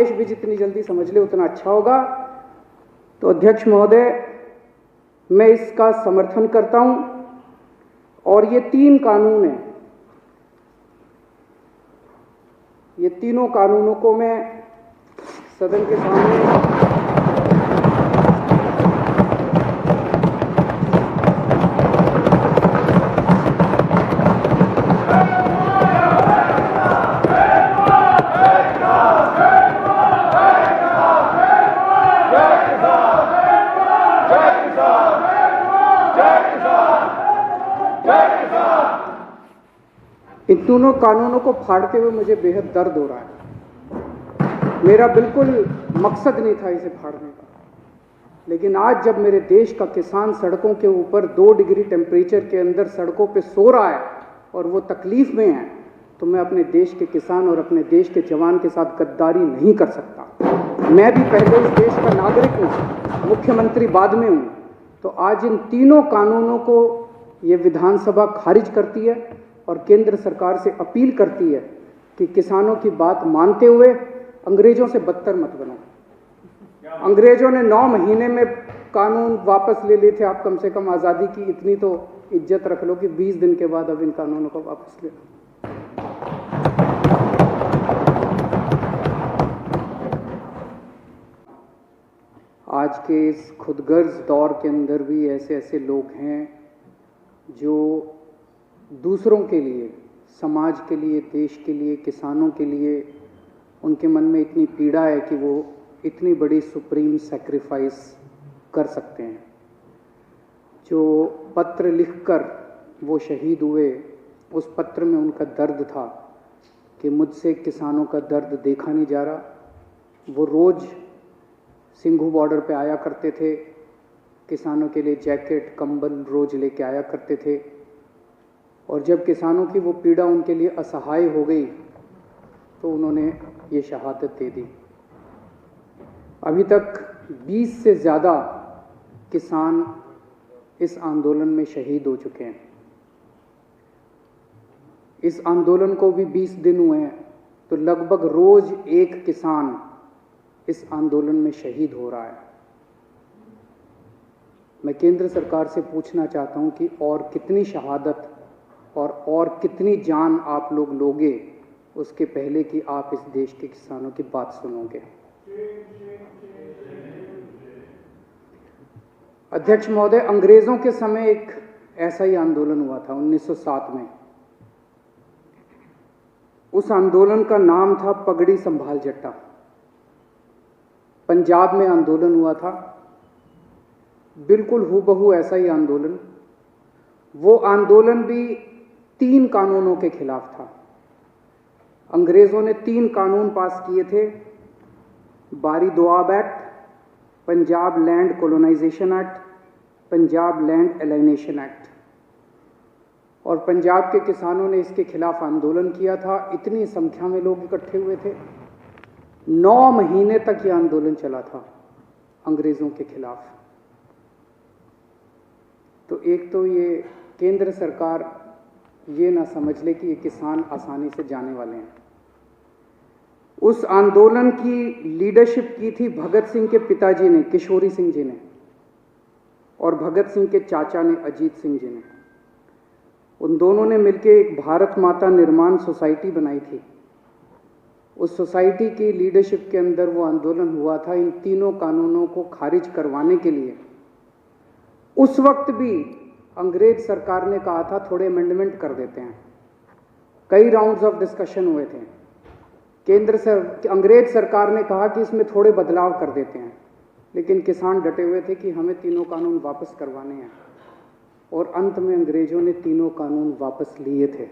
देश भी जितनी जल्दी समझ ले उतना अच्छा होगा। तो अध्यक्ष महोदय, मैं इसका समर्थन करता हूं और ये 3 कानून हैं, ये तीनों कानूनों को मैं सदन के सामने इन दोनों कानूनों को फाड़ते हुए मुझे बेहद दर्द हो रहा है। मेरा बिल्कुल मकसद नहीं था इसे फाड़ने का, लेकिन आज जब मेरे देश का किसान सड़कों के ऊपर 2 डिग्री टेम्परेचर के अंदर सड़कों पे सो रहा है और वो तकलीफ में है, तो मैं अपने देश के किसान और अपने देश के जवान के साथ गद्दारी नहीं कर सकता। मैं भी पहले इस देश का नागरिक हूँ, मुख्यमंत्री बाद में हूँ। तो आज इन तीनों कानूनों को ये विधानसभा खारिज करती है और केंद्र सरकार से अपील करती है कि किसानों की बात मानते हुए अंग्रेजों से बदतर मत बनो। अंग्रेजों ने 9 महीने में कानून वापस ले लिए थे, आप कम से कम आज़ादी की इतनी तो इज्जत रख लो कि 20 दिन के बाद अब इन कानूनों को वापस ले लो। आज के इस खुदगर्ज दौर के अंदर भी ऐसे ऐसे लोग हैं जो दूसरों के लिए, समाज के लिए, देश के लिए, किसानों के लिए, उनके मन में इतनी पीड़ा है कि वो इतनी बड़ी सुप्रीम सैक्रिफाइस कर सकते हैं। जो पत्र लिखकर वो शहीद हुए, उस पत्र में उनका दर्द था कि मुझसे किसानों का दर्द देखा नहीं जा रहा। वो रोज़ सिंघू बॉर्डर पे आया करते थे, किसानों के लिए जैकेट, कंबल रोज़ लेके आया करते थे, और जब किसानों की वो पीड़ा उनके लिए असहाय हो गई तो उन्होंने ये शहादत दे दी। अभी तक 20 से ज़्यादा किसान इस आंदोलन में शहीद हो चुके हैं। इस आंदोलन को भी 20 दिन हुए हैं, तो लगभग रोज़ एक किसान इस आंदोलन में शहीद हो रहा है। मैं केंद्र सरकार से पूछना चाहता हूं कि और कितनी शहादत और कितनी जान आप लोग लोगे उसके पहले कि आप इस देश के किसानों की बात सुनोगे। अध्यक्ष महोदय, अंग्रेजों के समय एक ऐसा ही आंदोलन हुआ था 1907 में। उस आंदोलन का नाम था पगड़ी संभाल जट्टा। पंजाब में आंदोलन हुआ था, बिल्कुल हूबहू ऐसा ही आंदोलन। वो आंदोलन भी 3 कानूनों के खिलाफ था। अंग्रेजों ने 3 कानून पास किए थे, Bari Doab act, Punjab land colonisation act, Punjab land alienation act. और पंजाब के किसानों ने इसके खिलाफ आंदोलन किया था। इतनी संख्या में लोग इकट्ठे हुए थे। 9 महीने तक यह आंदोलन चला था अंग्रेजों के खिलाफ। तो एक तो ये केंद्र सरकार ये ना समझ ले कि ये किसान आसानी से जाने वाले हैं। उस आंदोलन की लीडरशिप की थी भगत सिंह के पिताजी ने, किशोरी सिंह जी ने, और भगत सिंह के चाचा ने, अजीत सिंह जी ने। उन दोनों ने मिलकर एक भारत माता निर्माण सोसाइटी बनाई थी। उस सोसाइटी की लीडरशिप के अंदर वो आंदोलन हुआ था इन तीनों कानूनों को खारिज करवाने के लिए। उस वक्त भी अंग्रेज सरकार ने कहा था थोड़े अमेंडमेंट कर देते हैं। कई राउंड्स ऑफ डिस्कशन हुए थे। अंग्रेज सरकार ने कहा कि इसमें थोड़े बदलाव कर देते हैं, लेकिन किसान डटे हुए थे कि हमें तीनों कानून वापस करवाने हैं, और अंत में अंग्रेजों ने तीनों कानून वापस लिए थे।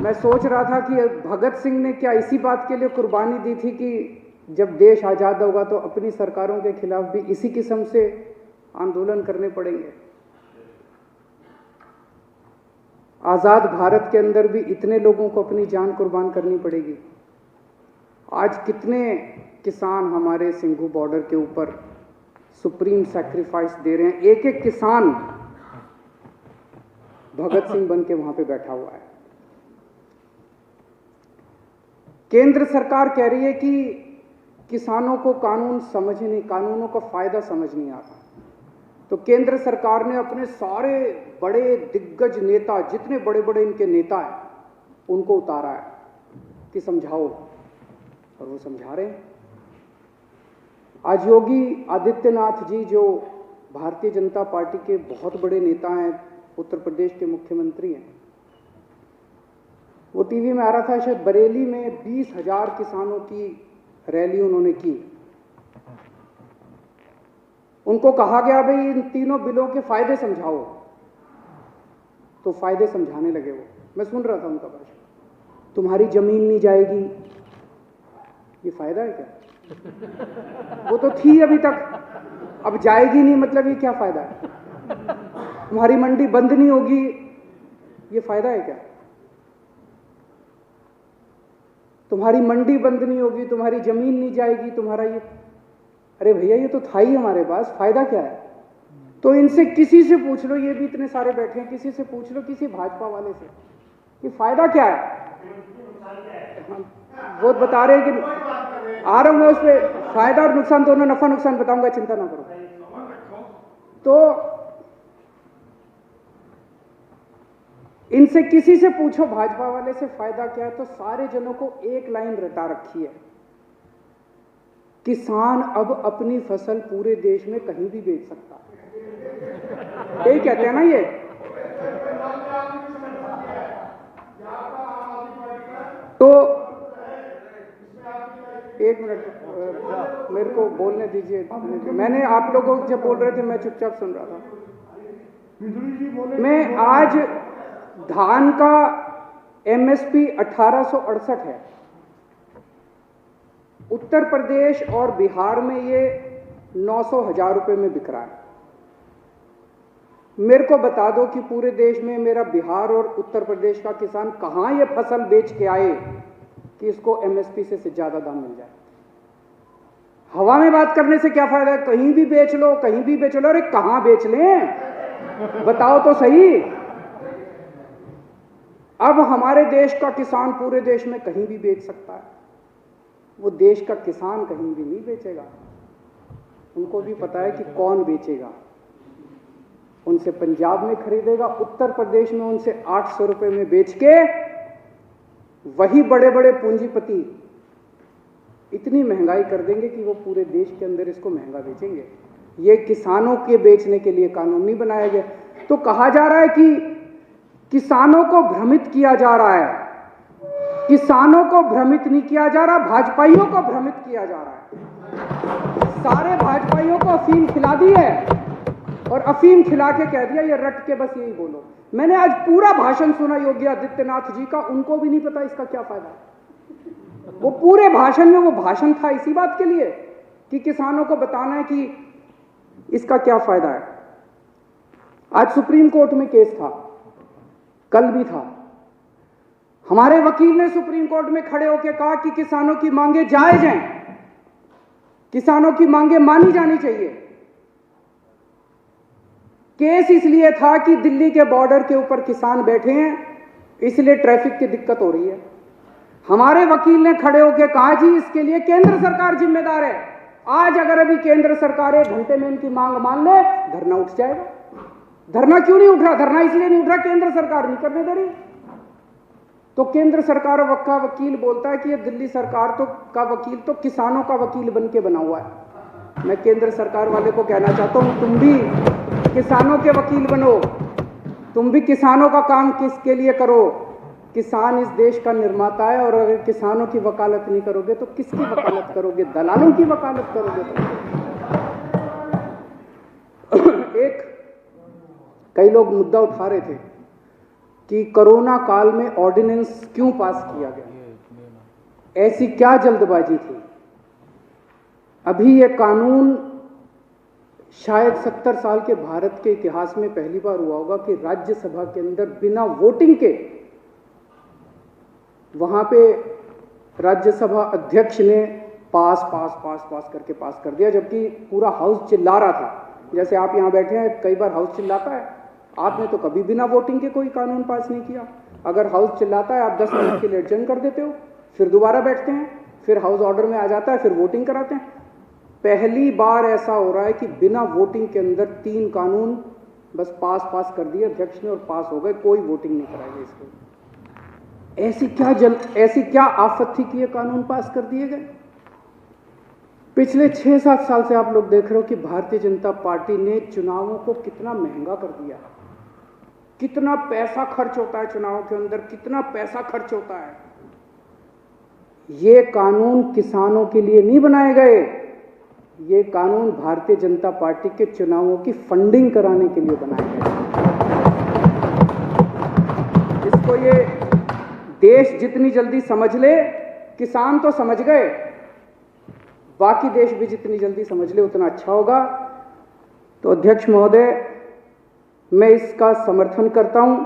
मैं सोच रहा था कि भगत सिंह ने क्या इसी बात के लिए कुर्बानी दी थी कि जब देश आज़ाद होगा तो अपनी सरकारों के खिलाफ भी इसी किस्म से आंदोलन करने पड़ेंगे। आज़ाद भारत के अंदर भी इतने लोगों को अपनी जान कुर्बान करनी पड़ेगी। आज कितने किसान हमारे सिंघू बॉर्डर के ऊपर सुप्रीम सैक्रिफाइस दे रहे हैं। एक एक किसान भगत सिंह बन के वहां पे बैठा हुआ है। केंद्र सरकार कह रही है कि किसानों को कानूनों का फायदा समझ नहीं आता। तो केंद्र सरकार ने अपने सारे बड़े दिग्गज नेता, जितने बड़े बड़े इनके नेता हैं, उनको उतारा है कि समझाओ, और वो समझा रहे हैं। आज योगी आदित्यनाथ जी, जो भारतीय जनता पार्टी के बहुत बड़े नेता हैं, उत्तर प्रदेश के मुख्यमंत्री हैं, वो टीवी में आ रहा था, शायद बरेली में 20,000 किसानों की रैली उन्होंने की। उनको कहा गया भाई इन तीनों बिलों के फायदे समझाओ, तो फायदे समझाने लगे वो। मैं सुन रहा था उनका भाषण। तुम्हारी जमीन नहीं जाएगी, ये फायदा है क्या? वो तो थी अभी तक, अब जाएगी नहीं, मतलब ये क्या फायदा है? तुम्हारी मंडी बंद नहीं होगी, ये फायदा है क्या? तुम्हारी मंडी बंद नहीं होगी, तुम्हारी जमीन नहीं जाएगी, तुम्हारा ये, अरे भैया ये तो था ही हमारे पास, फायदा क्या है? तो इनसे किसी से पूछ लो, ये भी इतने सारे बैठे हैं, किसी से पूछ लो, किसी भाजपा वाले से, कि फायदा क्या है? वो बता रहे हैं कि आ रहा हूं मैं उस पर, फायदा और नुकसान दोनों, नफा नुकसान बताऊंगा, चिंता ना करो। तो इनसे किसी से पूछो भाजपा वाले से फायदा क्या है, तो सारे जनों को एक लाइन रटा रखी है, किसान अब अपनी फसल पूरे देश में कहीं भी बेच सकता है। यही कहते हैं ना ये। तो एक मिनट मेरे को बोलने दीजिए। मैंने आप लोगों जब बोल रहे थे मैं चुपचाप सुन रहा था। मैं आज धान का एमएसपी 1868 है। उत्तर प्रदेश और बिहार में ये 900,000 रुपए में बिक रहा है। मेरे को बता दो कि पूरे देश में मेरा बिहार और उत्तर प्रदेश का किसान कहां ये फसल बेच के आए कि इसको एमएसपी से ज्यादा दाम मिल जाए। हवा में बात करने से क्या फायदा है? कहीं भी बेच लो, कहीं भी बेच लो। अरे कहां बेच लें, बताओ तो सही। अब हमारे देश का किसान पूरे देश में कहीं भी बेच सकता है। वो देश का किसान कहीं भी नहीं बेचेगा। उनको भी पता है कि कौन बेचेगा। उनसे पंजाब में खरीदेगा, उत्तर प्रदेश में उनसे 800 रुपए में बेच के वही बड़े बड़े पूंजीपति इतनी महंगाई कर देंगे कि वो पूरे देश के अंदर इसको महंगा बेचेंगे। ये किसानों के बेचने के लिए कानून नहीं बनाया गया। तो कहा जा रहा है कि किसानों को भ्रमित किया जा रहा है। किसानों को भ्रमित नहीं किया जा रहा, भाजपाइयों को भ्रमित किया जा रहा है। सारे भाजपाइयों को अफीम खिला दी है और अफीम खिला के कह दिया ये रट के बस यही बोलो। मैंने आज पूरा भाषण सुना योगी आदित्यनाथ जी का, उनको भी नहीं पता इसका क्या फायदा है। वो पूरे भाषण में, वो भाषण था इसी बात के लिए कि किसानों को बताना है कि इसका क्या फायदा है। आज सुप्रीम कोर्ट में केस था, कल भी था। हमारे वकील ने सुप्रीम कोर्ट में खड़े होकर कहा कि किसानों की मांगे जायज हैं, किसानों की मांगे मानी जानी चाहिए। केस इसलिए था कि दिल्ली के बॉर्डर के ऊपर किसान बैठे हैं, इसलिए ट्रैफिक की दिक्कत हो रही है। हमारे वकील ने खड़े होकर कहा जी इसके लिए केंद्र सरकार जिम्मेदार है। आज अगर अभी केंद्र सरकार 1 घंटे में इनकी मांग मान ले, धरना उठ जाएगा। धरना क्यों नहीं उठ रहा? धरना इसलिए नहीं उठ रहा, केंद्र सरकार नहीं करने दे रही। तो केंद्र सरकार का वकील बोलता है कि ये दिल्ली सरकार का वकील तो किसानों का वकील बन के बना हुआ है। मैं केंद्र सरकार वाले को कहना चाहता हूं, तुम भी किसानों के वकील बनो, तुम भी किसानों का काम किसके लिए करो। किसान इस देश का निर्माता है, और अगर किसानों की वकालत नहीं करोगे तो किसकी वकालत करोगे? दलालों की वकालत करोगे। एक कई लोग मुद्दा उठा रहे थे कि कोरोना काल में ऑर्डिनेंस क्यों पास किया गया, ऐसी क्या जल्दबाजी थी। अभी ये कानून शायद 70 साल के भारत के इतिहास में पहली बार हुआ होगा कि राज्यसभा के अंदर बिना वोटिंग के, वहां पे राज्यसभा अध्यक्ष ने पास करके पास कर दिया, जबकि पूरा हाउस चिल्ला रहा था। जैसे आप यहां बैठे हैं, कई बार हाउस चिल्लाता है, आपने तो कभी बिना वोटिंग के कोई कानून पास नहीं किया। अगर हाउस चिल्लाता है, आप 10 मिनट के लिए एडजर्न कर देते हो, फिर दोबारा बैठते हैं, फिर हाउस ऑर्डर में आ जाता है, फिर वोटिंग कराते हैं। पहली बार ऐसा हो रहा है कि बिना वोटिंग के अंदर 3 कानून बस पास कर दिए अध्यक्ष ने और पास हो गए, कोई वोटिंग नहीं कराई गई इसको। ऐसी क्या आफत थी कि ये कानून पास कर दिए गए? पिछले 6-7 साल से आप लोग देख रहे हो कि भारतीय जनता पार्टी ने चुनावों को कितना महंगा कर दिया, कितना पैसा खर्च होता है चुनाव के अंदर, कितना पैसा खर्च होता है। ये कानून किसानों के लिए नहीं बनाए गए, ये कानून भारतीय जनता पार्टी के चुनावों की फंडिंग कराने के लिए बनाए गए। इसको ये देश जितनी जल्दी समझ ले, किसान तो समझ गए, बाकी देश भी जितनी जल्दी समझ ले उतना अच्छा होगा। तो अध्यक्ष महोदय, मैं इसका समर्थन करता हूं।